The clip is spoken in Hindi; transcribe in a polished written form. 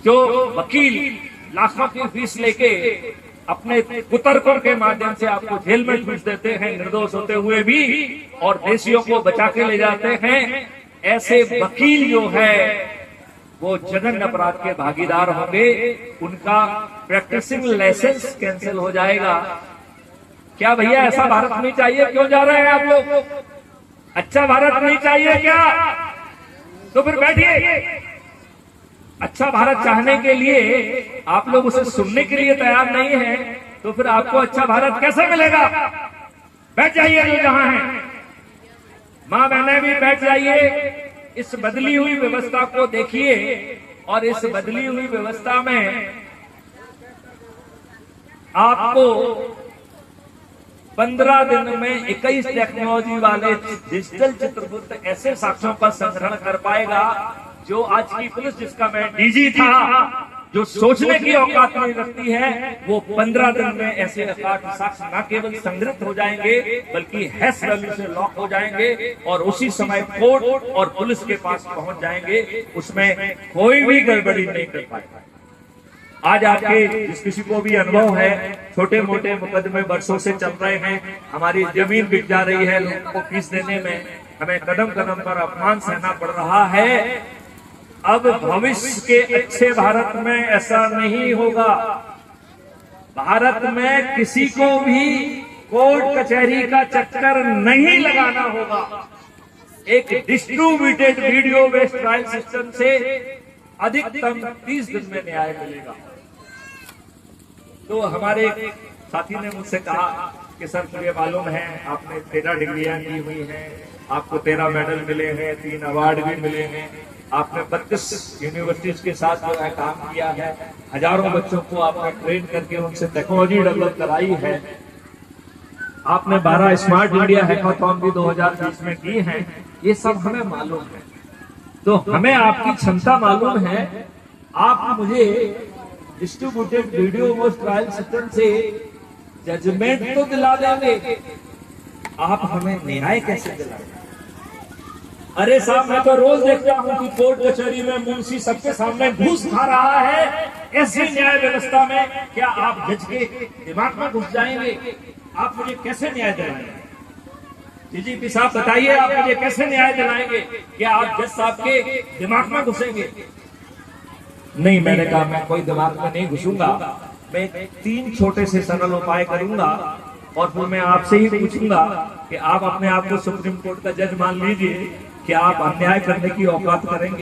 जो वकील लाखों की फीस लेके अपने कुतर्कों के माध्यम से आपको जेल में ठूस देते हैं निर्दोष होते हुए भी, और देशियों को बचा के ले जाते हैं, ऐसे वकील जो है वो जघन्य अपराध के भागीदार होंगे। उनका प्रैक्टिसिंग लाइसेंस कैंसिल हो जाएगा। क्या भैया ऐसा भारत नहीं चाहिए? क्यों जा रहे हैं आप लोग? अच्छा भारत नहीं चाहिए क्या? तो फिर बैठिए। अच्छा भारत चाहने के लिए आप लोग उसे सुनने के लिए तैयार नहीं है, तो फिर आपको अच्छा भारत कैसे मिलेगा? बैठ जाइए जो जहां है, मां बहनें भी बैठ जाइए। इस बदली हुई व्यवस्था को देखिए, और इस बदली हुई व्यवस्था में आपको 15 दिन में 21 टेक्नोलॉजी वाले डिजिटल चित्रगुप्त ऐसे साक्ष्यों का संग्रहण कर पाएगा जो आज की पुलिस, जिसका मैं डीजी था, जो सोचने की औकात नहीं रखती है, वो 15 दिन में ऐसे साक्ष्य न केवल संग्रहित हो जाएंगे बल्कि हैश वैल्यू से लॉक हो जाएंगे और उसी समय कोर्ट और पुलिस के पास पहुंच जाएंगे। उसमें कोई भी गड़बड़ी नहीं कर पाएगा। आज आपके जिस किसी को भी अनुभव है, छोटे मोटे मुकदमे वर्षों से चल रहे हैं, हमारी जमीन बिक जा रही है लोगों को फीस देने में, हमें कदम कदम पर अपमान सहना पड़ रहा है। अब भविष्य के अच्छे भारत में ऐसा नहीं होगा। भारत में किसी को भी कोर्ट कचहरी का चक्कर नहीं लगाना होगा। एक distributed video based trial system से अधिकतम 30 दिन में न्याय मिलेगा। तो हमारे एक साथी ने मुझसे कहा कि सर मुझे मालूम है आपने 13 डिग्रियां की हुई हैं, आपको 13 मेडल मिले हैं, 3 अवार्ड भी मिले हैं, आपने 32 यूनिवर्सिटीज के साथ जो है काम किया है, हजारों बच्चों को आपने ट्रेन करके उनसे टेक्नोलॉजी डेवलप कराई है, आपने 12 स्मार्ट इंडिया हैकाथॉन भी 2020 में की है, ये सब हमें मालूम है। तो हमें आपकी क्षमता मालूम है। आप मुझे distributed video based trial system से जजमेंट तो दिला देंगे, आप हमें न्याय कैसे दिलाएंगे? अरे साहब, मैं तो रोज देखता हूं कि कोर्ट कचहरी में मुंशी सबके सामने घूस खा रहा है। ऐसी न्याय व्यवस्था में क्या आप जज के दिमाग में घुस जाएंगे? आप मुझे कैसे न्याय दिलाएंगे? डीजीपी साहब बताइए, आप मुझे कैसे न्याय दिलाएंगे? क्या आप जज साहब के दिमाग में घुसेंगे? नहीं, मैंने कहा मैं कोई दिमाग में नहीं घुसूंगा। मैं 3 छोटे से सरल उपाय करूंगा और फिर मैं आपसे ही पूछूंगा कि आप अपने आप को सुप्रीम कोर्ट का जज मान लीजिए, कि आप अन्याय करने की औकात करेंगे?